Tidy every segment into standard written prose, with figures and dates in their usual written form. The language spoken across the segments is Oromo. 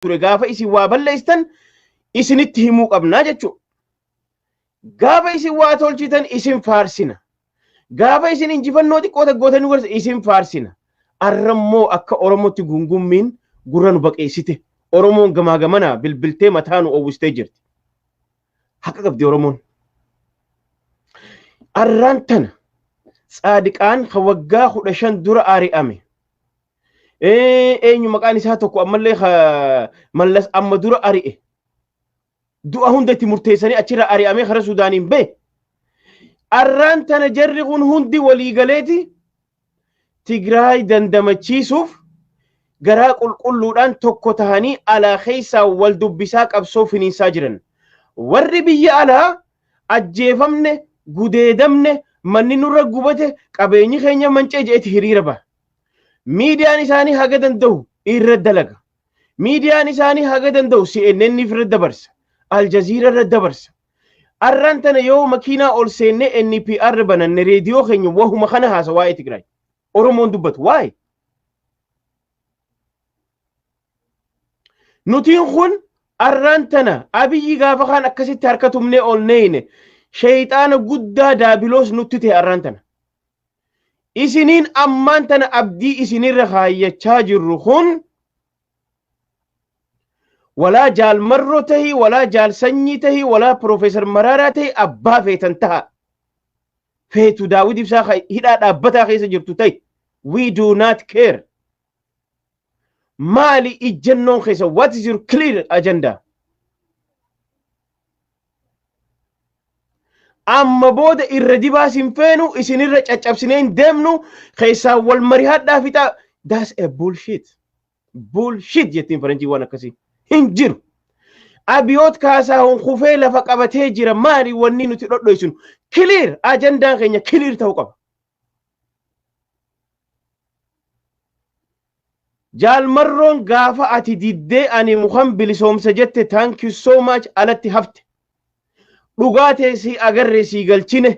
ture gaafa isin waa balleesstan isinitti himuu qabnaa jechuudha. Gaafa isin waa tolchitan isin faarsina. Gaafa isin injifannoo xiqqoo gootanii gorsa isin faarsina. Arrammoo akka Oromootti gungummiin gurra nu baqeessite. Oromoon gamaa gamanaa bilbiltee mataa nu uwwistee jirti. Haqa qabdi Oromoon. Arraan tana Saadiqaan waggaa 15 dura ari'ame. Eenyu maqaan isaa tokko ammallee Mallas amma dura ari'e. Du'a hundatti murteessanii achirra ari'amee kara Suudaaniin bee. Arraan tana jarri kun hundi waliigaleeti Tigraay dandamachiisuuf garaa qulqulluudhaan tokko tahanii alaa keessaa wal dubbisaa qabsoo finiinsaa jiran. Warri biyya alaa ajjeefamne gudeedamne manni nurra gubate qabeenyi keenya mancee je'eeti hiriira ba'a. Miidiyaan isaanii haga danda'u irra dalaga. Miidiyaan isaanii haga danda'u CNN irra dabarsa. Aljazeera irra dabarsa. Arraan tana yoo makiinaa ol seenne NPR bananne reediyoo keenya wahuma kana haasa waa'ee Tigraay. Oromoon dubbatu waa'ee. Nutiin kun arraan tana Abiyyi gaafa kaan akkasitti harka tumnee ol neeyne shayxaana guddaa daabiloos nutti ta'e arraan tana. Isiniin ammaan tana abdii isinirra kaayyachaa jirru kun walaa jaal marroo tahii walaa jaal sanyii tahii walaa Profeesar Maraaraa tahii abbaa feetan taha. Feetu Daawud Ibsaa hidhaa dhaabbataa keessa jirtu tahi. We do not care. Maali ijjannoon keessa? What is your clear agenda? Amma booda irra dibaa sin feenu isinirra caccabsineen deemnu keessaa wal marihadhaa fixa. That's a bullshit. Bullshit jettiin faranjii waan akkasii. Hin jiru. Abiyoot kaasaa kufee lafa qabatee jira maali wanni nuti dhodhoysinu? Clear ajandaan keenya clear ta'uu qaba. Jaal marroon gaafa ati diddee ani mukan bilisoomsa jette thank you so much alatti hafte. Dhugaatee si agarree si galchine.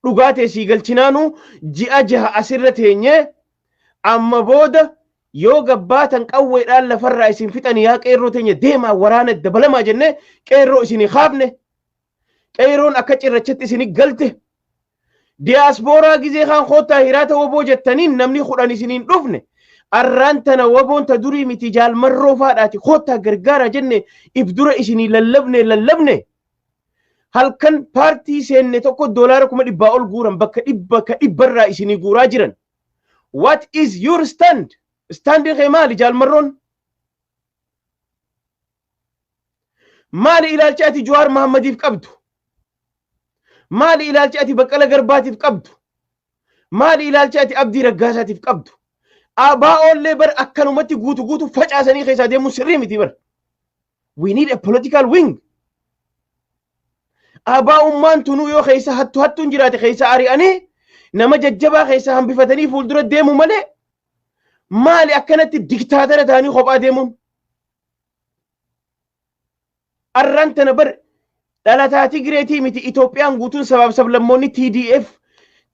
Dhugaatee si galchinaanu ji'a jaha asirra teenye amma booda yoo gabbaatan qawweedhaan lafarraa isin fixan yaa qeerroo teenya deemaa waraana dabalamaa jenne qeerroo isinii kaafne. Qeerroon akka cirrachatti isinii galte. Diyaasbooraa gizee kaan koottaa hiraata woboo jettaniin namni kudhan isiniin dhufne. Arraan tana woboon ta durii miti jaal marroo faadhaati koottaa gargaara jenne ibdura isinii lallabne. Halkan paartii seenne tokko $100,000 ol guuran bakka dhibbarraa isinii guuraa jiran. What is your stand? Standing kee maali jaal marroon? Maali ilaalcha ati Jawaar Mahaammadiif qabdu? Maali ilaalcha ati Baqqala Garbaatiif qabdu? Maali ilaalcha ati Abdii Raggaasaatiif qabdu? Abaa'oollee bar akkanumatti guutu facaasanii keessaa deemuun sirrii miti bar. We need a political wing. Abaa'ummaan tunuu yoo keessa hattuun jiraate keessa ari'anii nama jajjabaa keessa hambifatanii fuuldura deemu malee maali akkanatti diktaatara ta'anii kophaa deemuun? Arraan tana bar dhalataa Tigireetii miti Itoophiyaan guutuun sabaaf sablammoonni TDF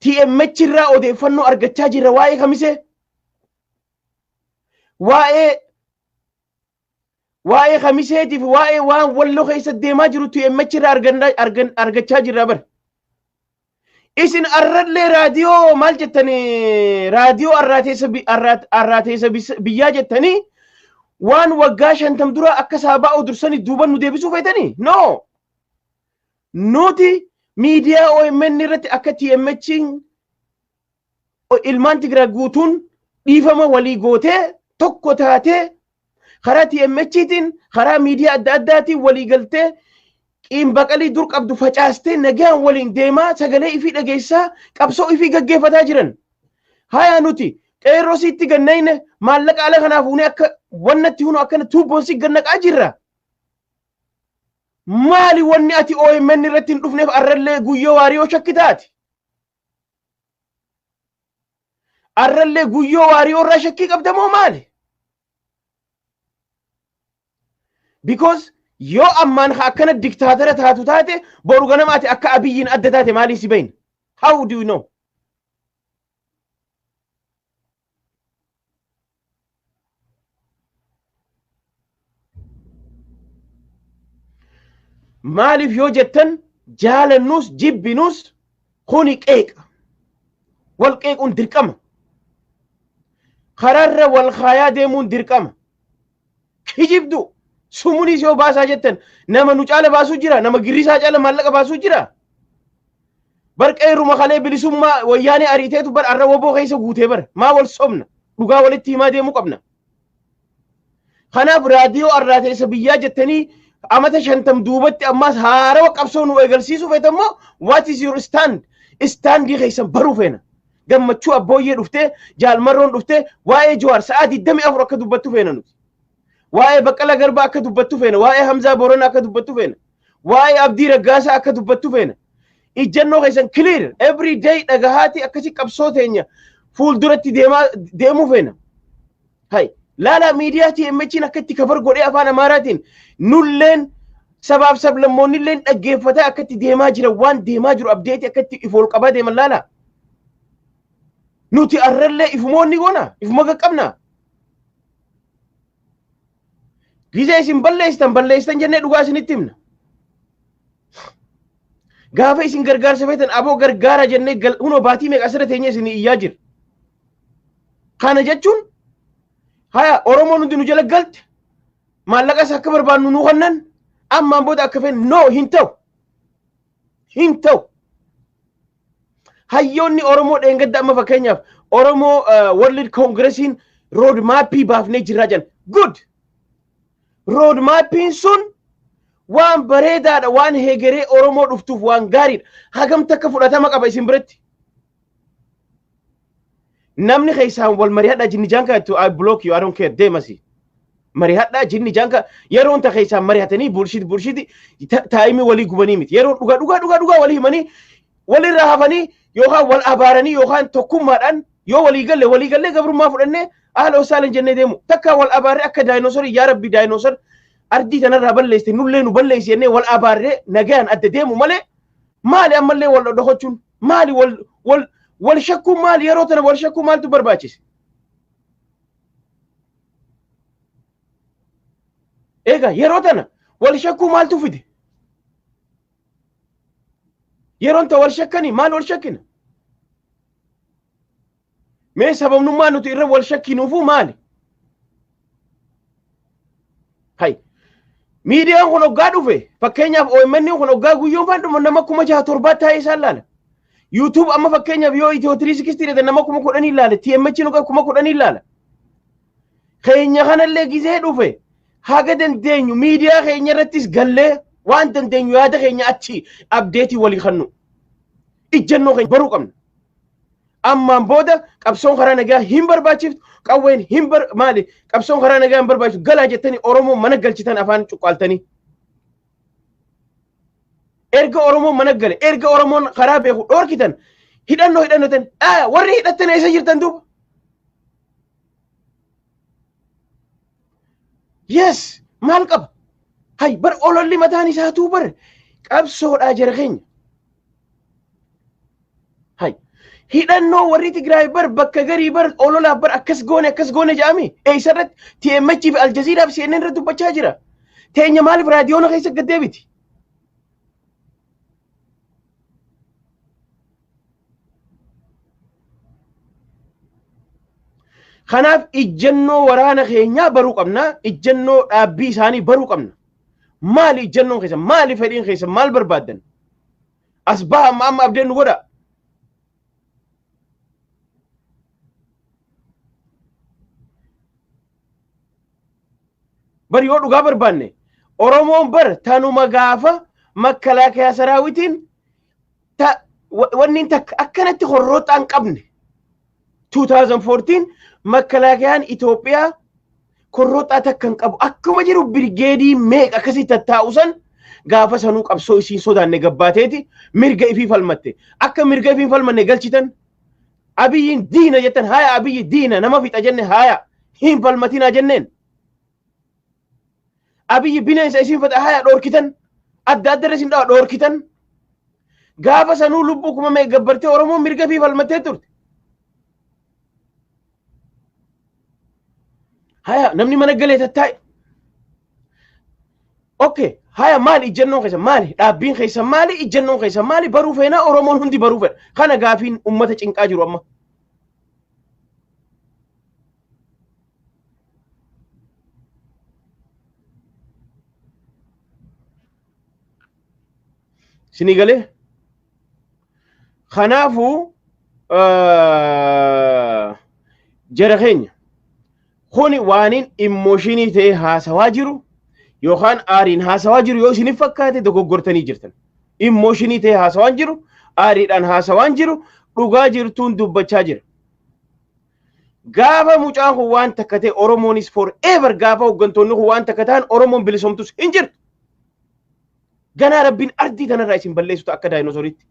TMH irraa odeeffannoo argachaa jirra waa'ee kamisee. Waa'ee kamiseetiif waa'ee waan walloo keessa deemaa jiru TMH irraa argachaa jirra bar. Isin arrallee raadiyoo maal jettanii raadiyoo arraateessa biyyaa jettanii waan waggaa 50 dura akka saabaa odursanii duuban nu deebisuu feetanii? No. Nuti miidiyaa OMN irratti akka TMH ilmaan Tigraay guutuun dhiifama walii gootee tokko taatee karaa TMHtiin karaa miidiyaa adda addaatiin walii galtee qiimbaqalii dur qabdu facaastee nagaan waliin deemaa sagalee ifii dhageessaa qabsoo ifii gaggeeffataa jiran. Haya nuti qeerroo sitti gannayne maallaqa ala kanaaf huune akka wannatti hunu akkana tuubboon si gannaqaa jirra. Maali wanni ati OMN irratti hin dhufneef arrallee guyyoo waariyoo shakkitaati? Arrallee guyyoo waariyoo irraa shakkii qabda moo maali? Because yoo ammaan akkana diktaatara taatu taate boru ganamaati akka Abiyyiin adda taate maaliif si bahin? How do you know? maaliif yoo jettan jaalannus jibbinus kuni qeeqa wal qeequun dirqama kararra wal khaayaa deemuun dirqama kijibdu sumunis yoo baasaa jettan nama nu caala baasuu jira nama girrisaa caala maallaqa baasuu jira barqeeruma kalee bilisummaa wayyaanee ariiteetu bar arra woboo keessa guutee bar maa wal sobna dhugaa walitti himaa deemuu qabna kanaaf raadiyoo arraate isa biyyaa jettanii amata 50 duubatti ammas haarawa qabsoo nu eegalsiisuu feetammoo what is your standii keessan baruu feena gammachuu abbooyyee dhuftee jaalmarroon dhuftee waa'ee Jawaar sa'aa 24 akka dubbattu feena nuti waa'ee Baqqalaa Garbaa akka dubbattu feena waa'ee Hamzaa Booranaa akka dubbattu feena waa'ee Abdii Raggaasaa akka dubbattu feena ijjannoo keessan clear every day dhagahaati akkasi qabsoo teenya fuulduratti deemuu feena hay laala miidiyaa TMH'n akka itti kafar godhee afaan Amaaraatiin nulleen sabaaf sablammoonnilleen dhaggeeffataa akka itti deemaa jira waan deemaa jiru abdeetii akka itti ifool qabaa deeman laala nuti arrallee ifumoonni goona ifuma qaqqabna gizee isin balleessan jennee dhugaa isinitti himna gaafa isin gargaarsa feetan aboo gargaara jennee hunoo baatii meeqa asirra teenyee isin iyyaa jira kana jechuun haya Oromoon hundi nu jala galte maallaqas akka barbaannu nu kannan ammaan booda akka feene no hin ta'u hayyoonni Oromoo dheengadda amma fakkeenyaaf Oromoo World Congressiin road mappii baafnee jirraa jan good road mappiin sun waan bareedaadha waan heegeree Oromoo dhuftuuf waan gaariidha hagam takka fudhatama qaba isin biratti namni keessaan wal mari'adha jinni jaanka to I block you I don't care deemasi mari'adha jinni jaanka yeroon ta keessaan mari'atanii bullshit taa'imi walii gubanii miti yeroo dhugaa walii himanii walirraa hafanii yookaan wal abaaranii yookaan tokkummaadhaan yoo walii galle gabrummaa fudhannee haala osaalan jennee deemu takka wal abaarree akka daayinosorii yaa rabbi daayinosor ardii tanarraa balleessite nullee nu balleessi jennee wal abaarree nagaan adda deemu malee maali ammallee wal dhodhokochuun maali wal shakkuu maali yeroo tana wal shakkuu maaltu barbaachise eega yeroo tana wal shakkuu maaltu fide yeroon ta wal shakkanii maal wal shakkina mee sababnummaa nuti irra wal shakkinuufu maali hay miidiyaan kun hoggaa dhufe fakkeenyaaf OMN kun hoggaa guyyoon faan nama 6,700 taa'ee isaan laala YouTube amma fakkeenyaaf yoo Itiyoo 360 jedhan nama 10,000 ilaala TMH nu 10,000 ilaala keenya kanallee gizee dhufe haga dandeenyu miidiyaa keenya irrattis gallee waan dandeenyu yaada keenya achi abdeetii walii kannu ijjannoo keenya baruu qabna ammaan booda qabsoon karaa nagaa hin barbaachiftu qawween maali qabsoon karaa nagaa hin barbaachisu galaa jettanii Oromoo mana galchitan afaan cuqqaaltanii erga Oromoon mana gale erga Oromoon karaa beeku dhoorkitan hidhannotan warri hidhattan eessa jirtan duuba yes maal qaba hay bar ololli mataan isaatuu bar qabsoodhaa jara keenya hay hidhannoo warri Tigraay bar bakka garii bar ololaaf bar akkas goone jedhami eessarratti TMH fi Aljazeeraa fi CNN irratti dubbachaa jira teenya maaliif raadiyoona keessa gaddeebiti kanaaf ijjannoo waraana keenyaa baruu qabna ijjannoo dhaabbii isaanii baruu qabna maali ijjannoon keessa maali fedhiin keessa maal barbaaddan as baha amma abdeen nu godha bar yoo dhugaa barbaanne Oromoon bar tanuma gaafa makalaakaa saraawitiin wanni akkanatti horrooxaan qabne 2014 makalaakayaan Itoophiyaa korrooxaa takkan qabu akkuma jiru birgeedii meeqa akkasii tattaa'usan gaafa sanuu qabsoo isiin sodaanne gabbaateeti mirga ifii falmatte akka mirga ifii falmanne galchitan abiyyiin diina jettan haya abiyyi diina nama fixa jenne haya hin falmatinaa jenneen abiyyi bineensa isiin fata haya dhoorkitan adda addarra isin dhawa dhoorkitan gaafa sanuu lubbuu kuma mee gabbartee Oromoon mirga ifii falmattee turte haya namni mana galee tattaa'e okay haya maali ijjannoon keessa maali dhaabbiin keessa maali ijjannoon keessa maali baruu feenaa oromoon hundi baruu fedha kana gaafiin ummata cinqaa jiru amma sinii galee kanaafuu jara keenya kuni waanin immooshinii ta'ee haasawaa jiru yookaan aariin haasawaa jiru yoo isinif fakkaate dogoggortanii jirtan immooshinii ta'ee haasawaan jiru aariidhaan haasawaan jiru dhugaa jirtuun dubbachaa jira gaafa mucaan kun waan takka ta'e oromoonis forever gaafa hoggantoonni kun waan takka ta'an oromoon bilisomtus hin jirtu ganaa rabbiin ardii tanarraa isin balleessu ta'a akka daayinosooritti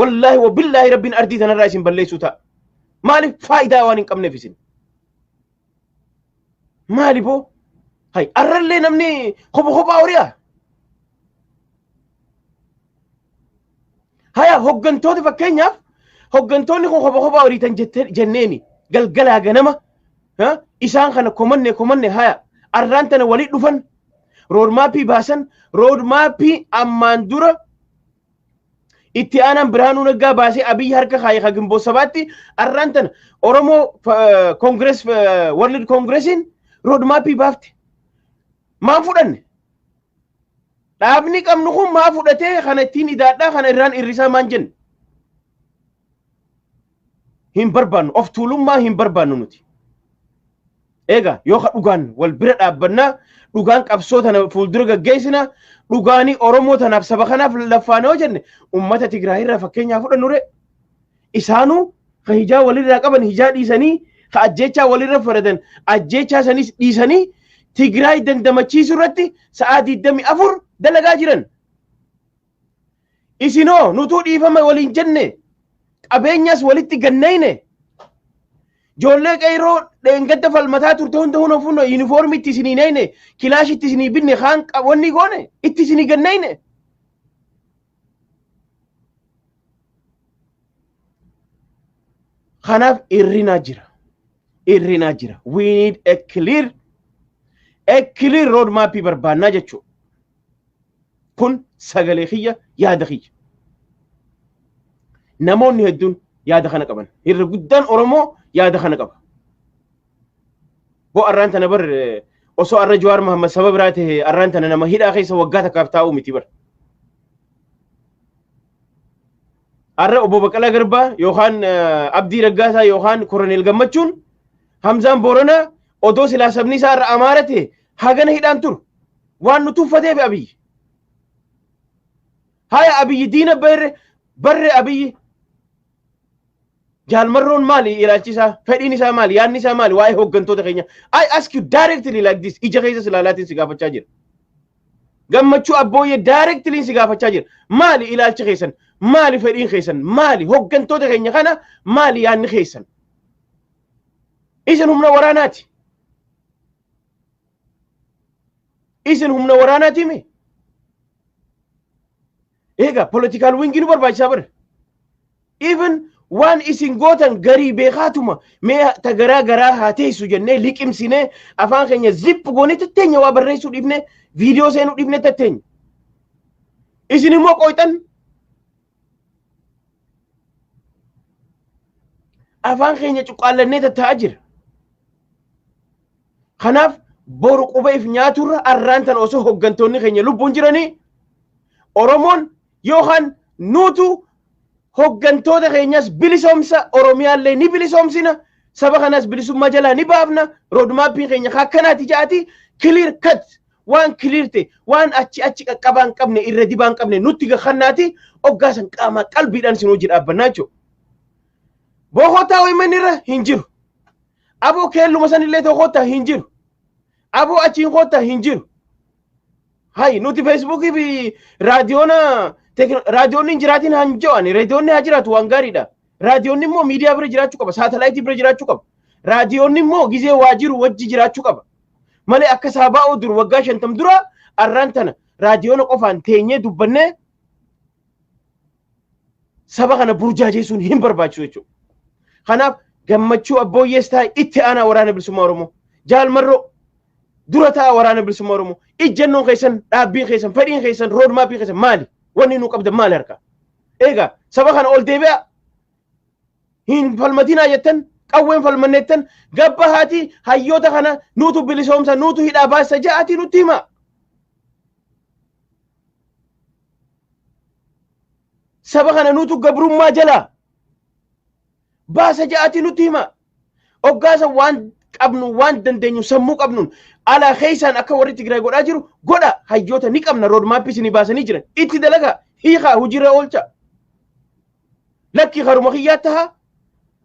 wallaahi wa billaahi rabbiin ardii tanarraa isin balleessu ta'a maaliif faayidaa waan hin qabneef isin maalifoo hay arrallee namni kophaa horiyaa haya hoggantoota fakkeenyaaf hoggantoonni kun kophaa horiitan jenneeni galgalaa ganama isaan kana komanne haya arraan tana walii dhufan roodmaappii baasan roodmaappii ammaan dura itti aanaan Biraanuu Naggaa baasee Abiyyi harka kaayee ka Gimboo Sabaatti arraan tana Oromoo Congress World Congressiin roodmaappii baafte maan fudhanne dhaabni qabnu kun maa fudhatee kana ittiin idaadhaa kana irraan irrisaa maan jenne hin barbaannu of tuulummaa hin barbaannu nuti eega yoo ka dhugaan wal bira dhaabbannaa dhugaan qabsoo tana fuuldura gaggeessina dhugaanii Oromoo tanaaf saba kanaaf laffaanoo jenne ummata Tigraay irraa fakkeenyaa fudhannure isaanuu ka hijaa walirraa qaban hijaa dhiisanii ka ajjechaa walirra faradan ajjechaa sanis dhiisanii Tigraay dandamachiisu irratti sa'aa 24 dalagaa jiran isinoo nutuu dhiifama waliin jenne qabeenyas walitti gannayne joollee qeyroo dheengadda falmataa turte hunda huna funno yuunifoormii itti isinii nayne kilaashi itti isinii binne kaan qabonni goone itti isinii gannayne kanaaf irrinaa jira we need a clear road map barbaannaa jechuu kun sagalee kiyya yaada kiyya namoonni hedduun yaada kana qaban irra guddaan Oromoo yaada kana qaba bo arraan tana bar osoo arra Jawaar Mohammad sabab biraa ta'e arraan tana nama hidhaa keessa waggaa takkaaf taa'u miti bar arra obbo Baqqalaa Garbaa yookaan Abdii Raggaasaa yookaan Koroneel Gammachuun Hamzaan Booranaa odoo silaa sabni isaa irra amaara ta'e hagana hidhaan turu waan nu tuffateef Abiyyi haya Abiyyi diina barre Abiyyi jaalmarroon maali ilaalchisaa fedhiin isaa maali yaadni isaa maali waa'ee hoggantoota keenya I ask you directly like this ija keessa silaalaatiin si gaafachaa jira gammachuu abbooyyee directly si gaafachaa jira maali ilaalcha keessan maali fedhiin keessan maali hoggantoota keenya kana maali yaadni keessan isin humna waraanaati mee eega political wing nu barbaachisaa bare even waan isin gootan garii beekaatuma mee ta garaa haa teessu jennee liqimsinee afaan keenya zip goonee tatteenya waa barreessuu dhiifne viidiyoo seenuu dhiifne tatteenya isin immoo qoyxan afaan keenya cuqqaallannee tatta'aa jira kanaaf boru qubeef nyaaturra arraan tan osoo hoggantoonni keenya lubbuun jiranii Oromoon yookaan nuutu hoggantoota keenyas bilisoomsa Oromiyaallee ni bilisoomsina saba kanas bilisummaa jalaa ni baafna roodmaappiin keenya akkanaati jaati clear cut waan clear ta'e waan achi qaqqabaan qabne irra dibaan qabne nutti gahannaati oggaasan qaama qalbiidhaan sinuu jidhaabbannaa jechuudha boqotaa waymanirra hin jiru aboo keelluma sanillee tokkotaa hin jiru aboo achiin qotaa hin jiru hay nuti Facebookii fi raadiyoonni hin jiraatin han jo'ani raadiyoonni haa jiraatu waan gaariidha raadiyoonni immoo miidiyaa bira jiraachuu qaba saatalaayitii bira jiraachuu qaba raadiyoonni immoo gizee waajiru wajji jiraachuu qaba malee akka saaba'oo dur waggaa 50 dura arraan tana raadiyoona qofaan teenyee dubbannee saba kana burjaajeessuun hin barbaachisu jechuudha kanaaf gammachuu abbooyyees taa'e itti aanaa waraana bilisummaa Oromoo jaalmarroo durata waraana bilisummaa Oromoo ijjannoon keessan dhaabbiin keessan fedhiin keessan roodmaappii keessan maali wanni nu qabdan maali harka eega saba kana ol deebi'a hin falmatinaa jettan qawween falmanneettan gabba haati hayyoota kana nuutu bilisoomsa nuutu hidhaa baasa ja'atii nutti hima saba kana nuutu gabrummaa jala baasa ja'atii nutti hima oggaasa waan qabnu waan dandeenyu sammuu qabnuun ala keessaan akka warri Tigraay godhaa jiru godha hayyoota ni qabna roodmaappii isinii baasanii jiran itti dalaga hiikaa hujirra oolcha lakki haruma kiyyaa taha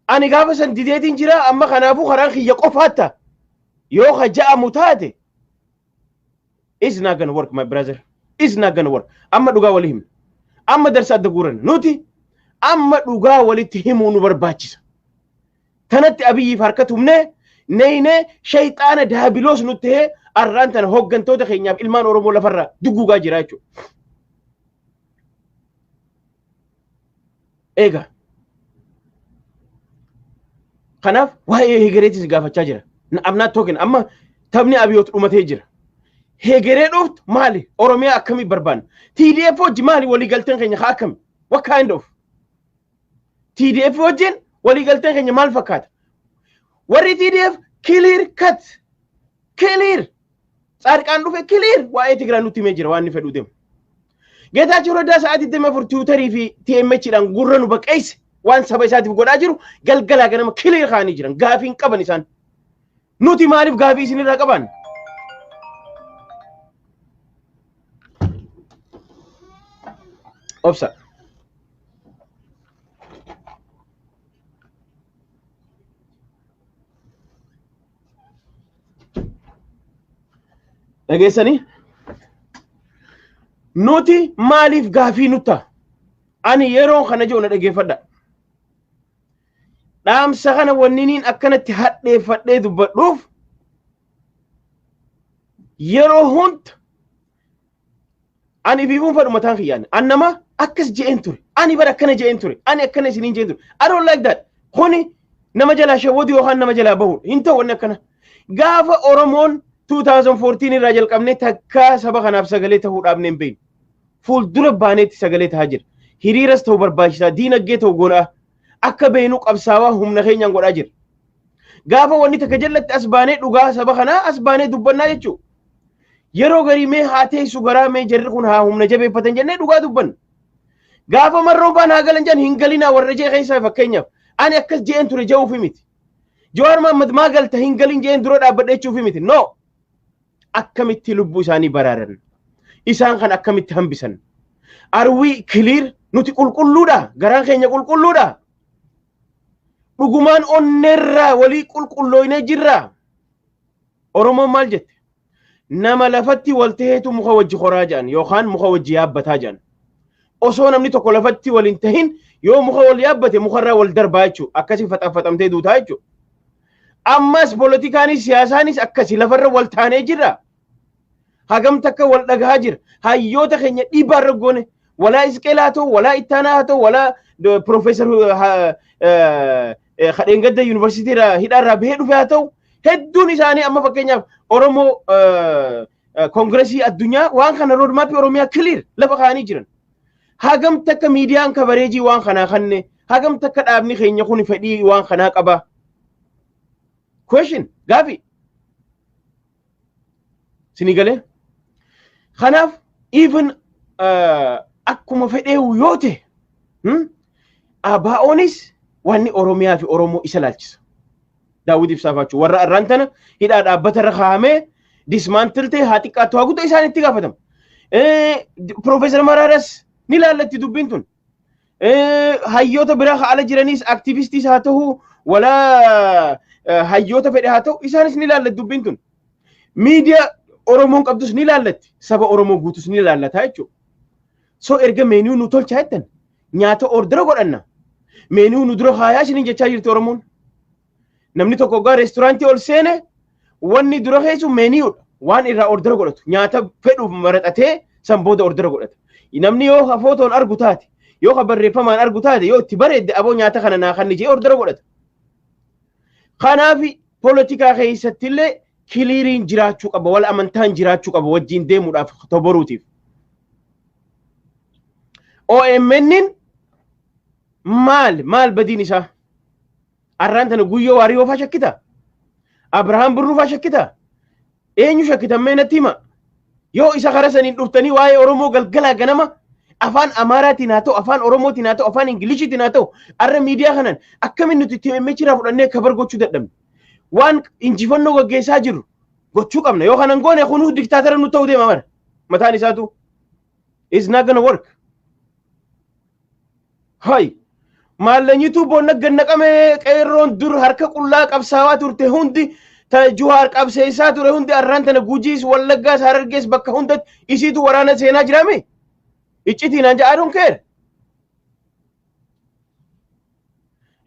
ani gaafa san dideetiin jira amma kanaafuu karaan kiyya qofaatta yoo haja'amu taate is not gonna work my brother is not gonna work amma dhugaa walii himna amma darsa adda guuran nuti amma dhugaa walitti himuu nu barbaachisa tanatti abiyyiif harka tumne neyne shayxaana daabiloos nutti ta'ee arraan tana hoggantoota keenyaaf ilmaan Oromoo lafarraa dugguugaa jira jechuudha. Eega kanaaf waa'ee hegereetis gaafachaa jira. Amnaa tookin amma taphni abiyoot dhumatee jira. Hegeree dhuftu maali? Oromiyaa akkamii barbaanna? TDF wajji maali waliigalteen keenya haa akkami? What kind of? TDF wajjin waliigalteen keenya maal fakkaata? Warri TDF clear cut clear saarqaan dhufe clear waa'ee Tigraay nutti himee jira waan inni fedhu deemu. Geetaachoo Raddaa sa'aatii 24 Tiwutarii fi TMH dhaan gurra nu baqeesse waan saba isaatiif godhaa jiru galgalaa ganama clear kaanii jiran gaafiin qaban isaan. Nuti maaliif gaafii isinirraa qaban? Obsa. Dhageessanii nuti maaliif gaafii nutta ani yeroo kana jiru na dhageeffadha dhaamsa kana wanniniin akkanatti hadheeffadhee dubbadhuuf yeroo hunda ani biifuun fadhu mataan kiyyaan annama akkas je'een ture ani bara akkana je'een ture ani akkana isiniin je'een ture I don't like that kuni nama jalaa shawwadu yookaan nama jalaa bahu hin ta'u wanni akkana gaafa Oromoon 2014 irraa jalqabnee takka saba kanaaf sagalee ta'uu dhaabneen beeyin fuuldura baaneetti sagalee ta'aa jira hiriiras ta'uu barbaachisaa diinagdee ta'uu godhaa akka beenu qabsaawaa humna keenyaan godhaa jira gaafa wanni takka jallatti as baanee dhugaa saba kanaa as baanee dubbannaa jechuudha yeroo garii mee haa teessu garaa mee jarri kun haa humna jabeeffatan jennee dhugaa dubbanna gaafa marroo baan haa galan jedhan hin galinaa warra jee keessaa fakkeenyaaf ani akkas je'een ture je'uufi miti Jawaar Mohaammed maa galta hin galin je'een dura dhaabbadheechuufi miti no akkamitti lubbuu isaanii baraaran isaan kan akkamitti hambisan arwii clear nuti qulqulluudha garaan keenya qulqulluudha dhugumaan onneerraa walii qulqullooynee jirra Oromoon maal jette nama lafatti wal taheetu muka wajji qoraa jedhan yookaan muka wajji yaabbataa jedhan osoo namni tokko lafatti wal hin tahin yoo muka wal yaabbate mukarraa wal darbaa jechuudha akkasii faxafaxamtee duutaa jechuudha ammas politikaanis siyaasaanis akkasii lafarra wal taanee jirra hagam takka wal dhagaa jira hayyoota keenya dhiibaarra goone walaa isqeelaa ta'u walaa ittaanaa haa ta'u walaa profeesar Khadeengadda yuunivarsiitiirraa hidhaarraa bahee dhufe haa ta'u hedduun isaanii amma fakkeenyaaf Oromoo koongiresii addunyaa waan kana roodmaappii Oromiyaa clear lafa kaanii jiran hagam takka miidiyaan kabareejii waan kanaa kanne hagam takka dhaabni keenya kun fedhii waan kanaa qaba question gaafi sinigalee kanaaf even akkuma fedheewu yoo ta'e ABO'nis wanni Oromiyaa fi Oromoo isa laalchisa Daawit Ibsaa faachuu warra arraan tana hidhaa dhaabbatarra kaa'amee dismantle ta'e haa xiqqaattu haa guddaa isaanitti gaafatama Profeesar Maraaras ni laallatti dubbiin tun hayyoota biraa haala jiraniis aktivistiis haa ta'u walaa hayyoota fedhe haa ta'u isaanis ni laallatti dubbiin tun miidiyaa Oromoon qabdus ni laallatti saba Oromoo guutus ni laallataa jechuudha so erga meenuu nu tolchaa jettan nyaata ordera godhanna meenuu nu dura haayaa isiniin jechaa jirti Oromoon namni tokko gaa reesturaantii ol seene wanni dura keessu meenuudha waan irraa ordera godhatu nyaata fedhuuf maraxatee san booda ordera godhata namni yoo footoon argu taate yoo barreeffamaan argu taate yoo itti bareedde aboo nyaata kana naa kanni jee ordera godhata kanaafi politikaa keessatti illee kiliiriin jiraachuu qaba wal amantaan jiraachuu qaba wajjin deemuudhaaf toboruutiif OMN'n maal badiin isaa arraan tana guyyoo waarii oofaa shakkita Abrahaam Birruufaa shakkita eenyu shakkitan meenatti hima yoo isa karaa saniin dhuftanii waa'ee Oromoo galgalaa ganama afaan Amaaraatiin haa ta'u afaan Oromootiin haa ta'u afaan Ingiliishiitiin haa ta'u arra miidiyaa kanaan akkamiin nuti TMH irraa fudhannee kabar gochuu dadhabne waan injifannoo gaggeessaa jiru gochuu qabna yoo kanan goone kunuu diktaatara nu ta'uu deema mara mataan isaatu is not gonna work hay maallanyitu bonna gannaqame qeerroon dur harka qullaa qabsaawaa turte hundi ta Juhaar qabseessaa ture hundi arraan tana Gujiis Wallaggaas Harargees bakka hundatti isiitu waraana seenaa jirame iccitiin anja I don't care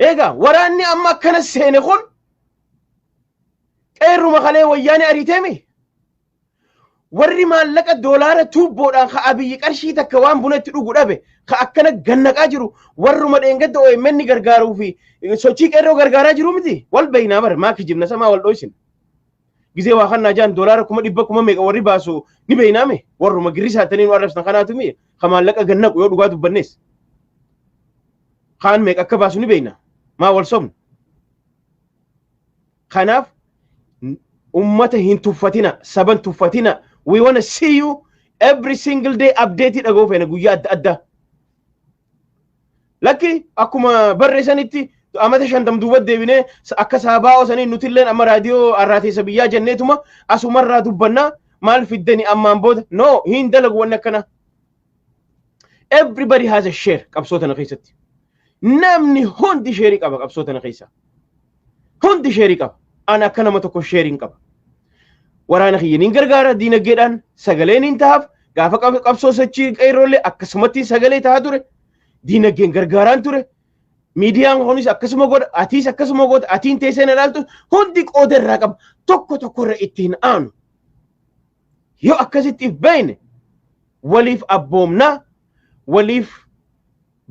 eega waraanni amma akkana seene kun qeerruma kalee wayyaane ariiteemi warri maallaqa doolaara tuubboodhaan ka abiyyi qarshii takka waan bunatti dhugu dhabe ka akkana gannaqaa jiru warruma dheengadda OMN gargaaruu fi sochii qeerroo gargaaraa jiru miti wal beeynaa bara maaki jibna samaa wal dhoysin gizee waa kannaa jaan doolaara 100 meeqa warri baasu ni beeynaame warruma girrisaatanii nu arrabsan kanaatu mi ka maallaqa gannaqu yoo dhugaa dubbannees kaan meeqa akka baasu ni beeyna maa wal sobnu kanaaf ummata hin tuffatina saban tuffatina we want to see you every single day updated agoo feena guyyaa adda lakki akkuma barreessanitti amata 50 duuba deebinee akka saabaa osanii nutilleen amma raadiyoo arraateessa biyyaa jenneetuma asumarraa dubbannaa maal fiddani ammaan booda no hin dalagu wanni akkana everybody has a share qabsoo tana keessatti namni hundi sheerii qaba qabsoo tana keessa hundi sheerii qaba ana akka nama tokko sheeriin qaba waraana kiyyaniin gargaara diinagdeedhaan sagaleen hin tahaaf gaafa qabsoo sochii qeerroolee akkasumatti sagalee tahaa ture diinagdeen gargaaraan ture miidiyaan kunis akkasuma godha atiis akkasuma godha atiin teessee na ilaaltu hundi qooda irraa qaba tokko irra ittiin aanu yoo akkasitti beeyne waliif abboomnaa waliif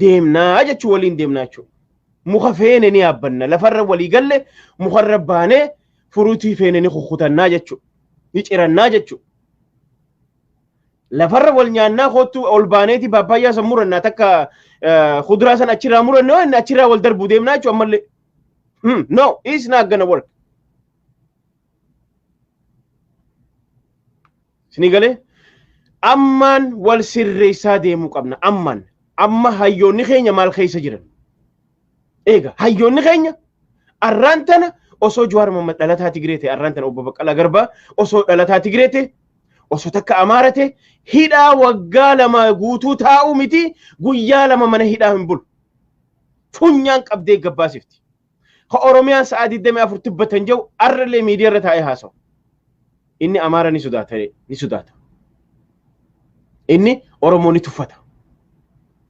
deemnaa jechuu waliin deemnaa jechuu muka feene ni yaabbanna lafarra walii galle mukarra baanee furuutii feene ni kukutannaa jechuu ni cirannaa jechuu lafarra wal nyaannaa kootu ol baaneeti paappaayyaa san murannaa takka kuduraa san achirraa murannoo inni achirraa wal darbuu deemnaa jechuu ammallee no it's not gonna work sinii galee ammaan wal sirreessaa deemuu qabna ammaan amma hayyoonni keenya maal keessa jiran eega hayyoonni keenya arraan tana osoo Jawaar Mohammad dhalataa Tigreete arraan tana obbo Baqqalaa Garbaa osoo dhalataa Tigreete osoo takka Amaarate hidhaa waggaa 2 guutuu taa'u miti guyyaa 2 mana hidhaa hin bulu funyaan qabdee gabbaasifti ka Oromiyaan sa'a 24 tibbatan jiru arralee miidiyaa irra taa'ee haasawu inni Amaara ni sodaata inni Oromoo ni tuffata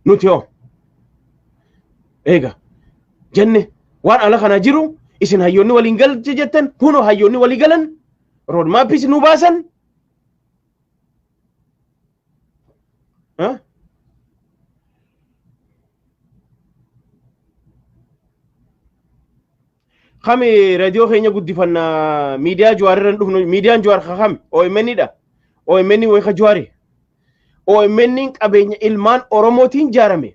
nuti yoo eega jenne waan ala kana jiru isin hayyoonni waliin galche jettan kuno hayyoonni walii galan road mapis nu baasan kami radio keenya guddifanna miidiyaa Jawaar irra dhufnu miidiyaan Jawaar kham OMN dha OMN way kha Jawaari OMN qabeenya ilmaan Oromootiin jaarame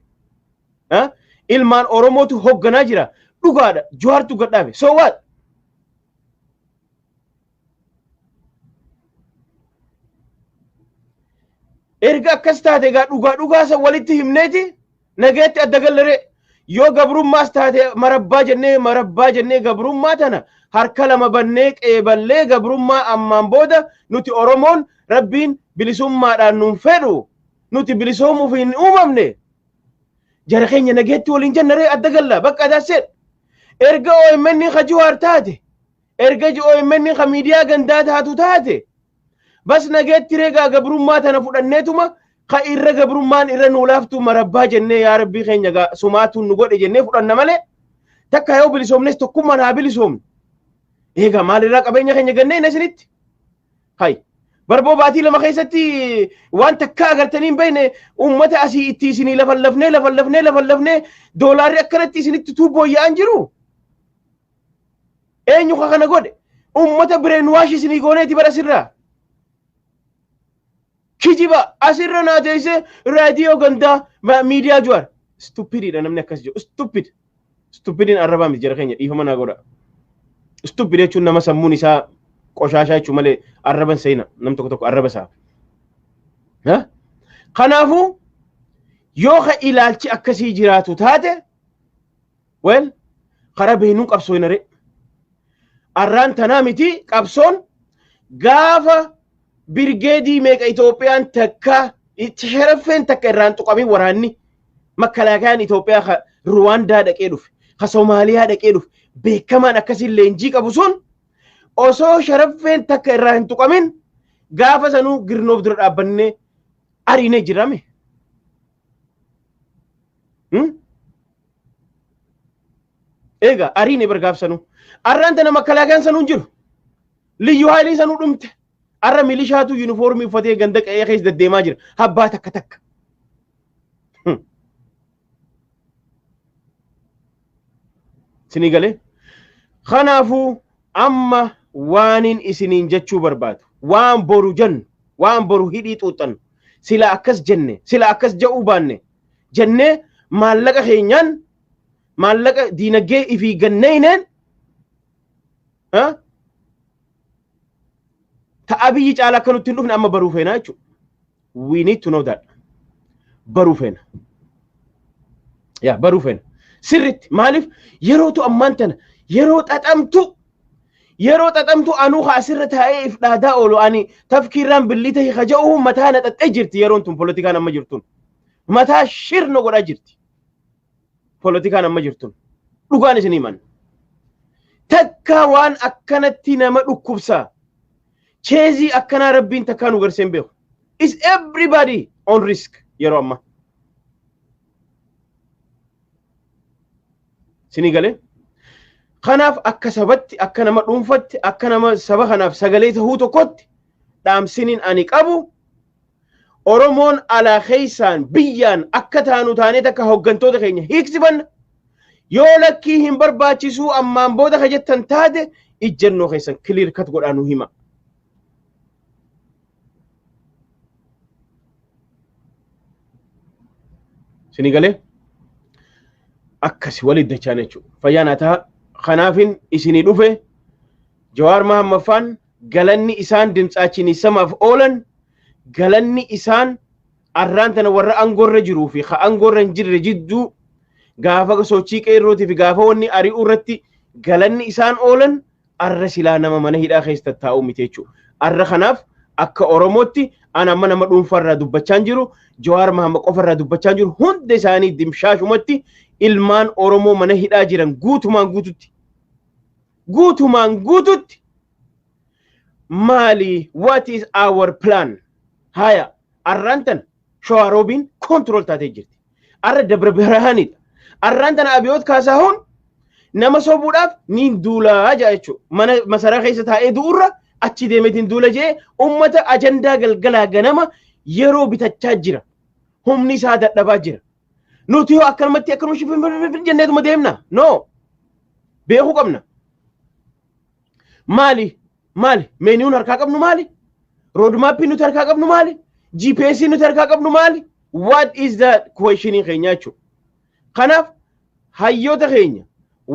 ilmaan Oromootu hogganaa jira dhugaadha Jawaartu gadhaabe so what erga akkas taate gaa dhugaa san walitti himneeti nageetti adda gallee yoo gabrummaas taate marabbaa jennee gabrummaa tana harka lama bannee qeeballee gabrummaa ammaan booda nuti Oromoon rabbiin bilisummaadhaan nuun fedhu nuti bilisoomuuf hin uumamne jara keenya nageetti waliin jennaree adda galla bakka daased erga OMN ka Jawaar taate erga OMN ka miidiyaa gandaa taatu taate bas nageetti reegaa gabrummaa tana fudhanneetuma ka irra gabrummaan irra nuu laaftu marabbaa jennee yaa rabbii keenya gaa sumaatu nu godhe jennee fudhanna malee takka yoo bilisoomnes tokkummaan haa bilisoomne eega maalirraa qabeenya keenya ganneen isinitti hay barboo baatii lama keessatti waan takka agartanii hin beekne ummata asii itti isinii lafallafnee doolaarri akkanatti isinitti tuubbooyya'an jiru eenyu kana godhe ummata bireen waashi isinii gooneeti bara sirraa kijiba asirra naateesse raadiyoo gandaa miidiyaa juwar stupididha namni akkas jedhu stupidin arrabaa miti jara keenya dhiifama naa godha stupid jechuun nama sammuun isaa qoshaashaa jechuu malee arraban seena nam tokko arraba isaa kanaafuu yoo ka ilaalchi akkasii jiraatu taate wel kara beenuu qabsooynare arraan tanaa miti qabsoon gaafa birgeedii meeqa Itoophiyaan takka itti sharaffeen takka irraan tuqamee waraanni makkalaakayaan Itoophiyaa ka Ruwaandaa dhaqee dhufe ka Soomaaliyaa dhaqee dhufe beekamaan akkasiin leenjii qabu sun osoo sharaffeen takka irraa hin tuqamin gaafa sanuu girnoof dura dhaabbannee ariinee jirame eega ariinee bargaafsanuu arraan tana makkalaakayaan sanuu jiru liyyuu haayilii sanuu dhumte arra milishaatu uniformii uffatee ganda qe'ee keessa deddeemaa jira habbaa takka sinii galee kanaafuu amma waanin isiniin jechuu barbaadu waan boru jennu waan boru hidhii xuuxannu sila akkas jenne sila akkas ja'uu baanne jennee maallaqa keenyaan maallaqa diinagdee ifii ganneyneen ta'a biyyi caala akka nutti hin dhufne amma baruu feena jechuudha. We need to know that. Baruu feena. Yaa baruu feena. Sirriitti maaliif yerootu ammaan tana yeroo xaxamtu anuu asirra taa'ee if dhaadaa oolu ani tafkiirraan billita hiika ja'uu mataa na xaxxee jirti yeroon tun poolitikaan amma jirtun. Mataa shirna godhaa jirti. Poolitikaan amma jirtun. Dhugaan isin himan. Takka waan akkanatti nama dhukkubsaa. Chezi akkana rabbiin takkaan nu garseen beeku. Is everybody on risk yeroo amma. Sinii galee? Kanaaf akka sabatti, akka nama dhuunfatti, akka nama saba kanaaf sagalee tahuu tokkotti dhaamsiniin ani qabu Oromoon alaa keessaan biyyaan akka taanu taanee takka hooggantoota keenya hiiksifanna. Yoo lakkii hin barbaachisuu ammaan booda ka jettan taate ijjennoo keessan clear cut godhaa nu hima. Sinii galee? Akkasi walitti dachaan jechuudha. Fayyaan haa ta'a. Kanaafin isinii dhufe Jawaar Mahammaffaan galanni isaan dimtsaachini samaaf oolan galanni isaan arraan tana warra angoorra jiruu fi ka angoorra hin jirre jidduu gaafa sochii qeerrootii fi gaafa wanni ari'uu irratti galanni isaan oolan arra silaa nama mana hidhaa keessa taa'u miti jechuudha. Arra kanaaf akka Oromootti ana amma nama dhuunfarraa dubbachaan jiru Jawaar Mahammad qofarraa dubbachaan jiru hunda isaanii dimshaashumatti ilmaan Oromoo mana hidhaa jiran guutumaan guututti maali what is our plan haya arraan tan Shawaroobiin control taatee jirti arra Dabra Birhaanidha arraan tan Abiyoot Kaasahuun nama sobuudhaaf niin duulaa jaa jechuudha mana masaraa keessa taa'ee du'urra achi deemeetiin duula jee ummata ajandaa galgalaa ganama yeroo bitachaa jira humni isaa dadhabaa jira nuti yoo akkanumatti akkanuma jenneetuma deemna no beekuu qabna maali meeniyuun harkaa qabnu maali roodmaappii nuti harkaa qabnu maali GPS nuti harkaa qabnu maali what is the questioning keenya jechuudha kanaaf hayyoota keenya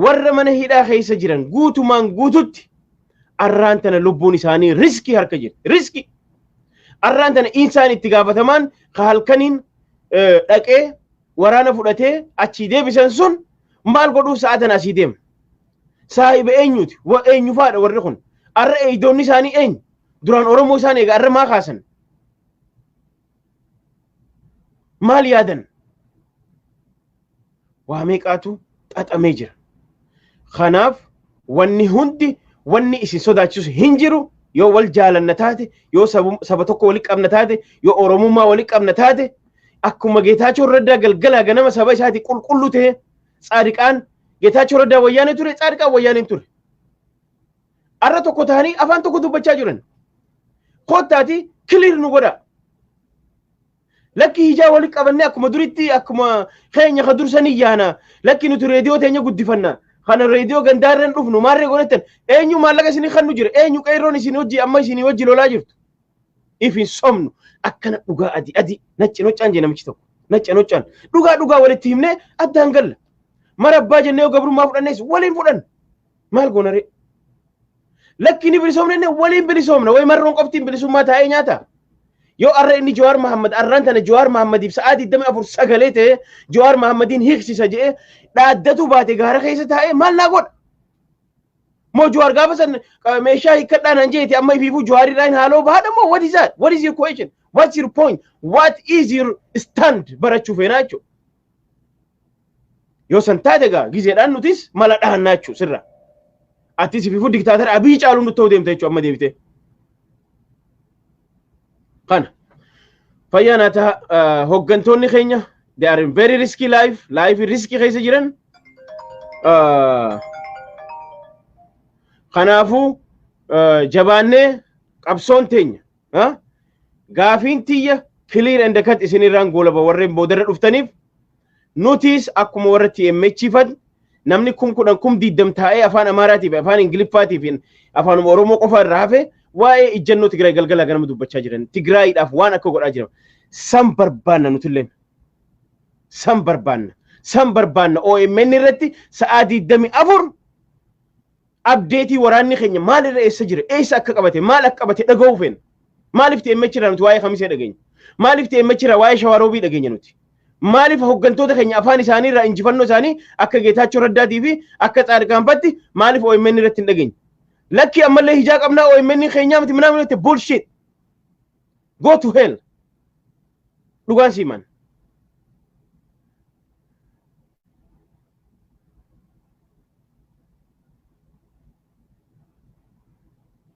warra mana hidhaa keessa jiran guutumaan guututti arraan tana lubbuun isaanii riskii harka jira riskii arraan tana insaan itti gaafatamaan ka halkaniin dhaqee waraana fudhatee achi deebisan sun maal godhuu sa'atan asii deema saahiba eenyuti eenyu faadha warri kun arra eeydoonni isaanii eenyu duraan Oromoo isaan eega arra maa kaasan maal yaadan waa meeqaatu xaxamee jira kanaaf wanni isin sodaachisu hin jiru yoo wal jaalanna taate yoo saba tokko walitti qabna taate yoo Oromummaa walitti qabna taate akkuma Geetaachoo Raddaa galgalaa ganama saba isaati qulqullu ta'e Tsaadiqaan Geetaachoo Raddaa wayyaanee ture Tsaadiqaan wayyaanee ture arra tokko ta'anii afaan tokko dubbachaa jiran koottaati kiliir nu godha lakki hijaa walitti qabannee akkuma duritti akkuma keenya ka dursanii yaana lakki nuti reediyoo teenya guddifanna kana reediyoo gandaarreen dhufnu maarree godhatan eenyu maallaqa isinii kannu jira eenyu qeerroon isin hojii amma isinii wajji lolaa jirtu ifin somnu akkana dhugaa adi nacci noccaan jee namichi tokko nacci noccaan dhugaa walitti himnee addaan galla mara abbaa jennee gabrummaa fudhannees waliin fudhan maal goonare lakkini bilisoomne waliin bilisoomna way marroon qoftiin bilisummaa taa'ee nyaata yoo arra inni Jawaar Mahammad arraan tana Jawaar Mahammadiif sa'aatii 24 sagalee ta'e Jawaar Mahammadiin hiiksisa jedhee dhaaddatu baate gaara keessa taa'ee maal naa godha moo Jawaar gaafa san meeshaa hiikkadhaan han jeeti amma ifiifuu Jawaarirraan haaloo bahaadha moo what is that what is your question what's your point what is your stand barachuu feenaa jechuudha yoo san taate gaa gizeedhaan nutis mala dhahannaa jechuudha sirra atis ifiifuu diktaatara Abiy caaluun nutti ta'uu deemta jechuudha amma deebitee kana fayyaanata hoggantoonni keenya they are in very risky life risky keessa jiran kanaafu jabaannee qabsoon teenya gaafiin tiyya clear and cut isinirraan goolaba warreen boodarra dhuftaniif nutis akkuma warra TMHifan namni kum 20 taa'ee afaan Amaaraatiif afaan Ingiliffaatiif afaan Oromoo qofa irraa hafe waa'ee ijjannoo Tigraay galgala ganama dubbachaa jiran Tigraayiidhaaf waan akka godhaa jiran san barbaanna nutilleen san barbaanna OMN irratti sa'aa 24 abdeetii waraanni keenya maal irra eessa jira eessa akka qabate maal akka qabate dhaga'uu feena maaliif TMH irraa nuti waa'ee Khamisee dhageenya maaliif TMH irraa waa'ee Shawaroobii dhageenya nuti maaliif hoggantoota keenya afaan isaanii irraa injifannoo isaanii akka Geetaachoo Raddaatii fi akka Tsaadiqaanfatti maaliif OMN irratti hin dhageenya lakki ammallee hijaa qabnaa OMN keenyaa miti minaa minute bullshit go to hell dhugaan siiman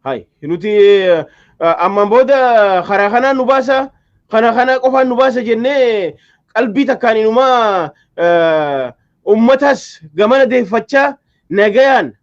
hay nuti amman booda karaa kanaa nu baasa kana qofaan nu baasa jennee qalbii takkaan inumaa ummatas gamana deeffachaa nagayaan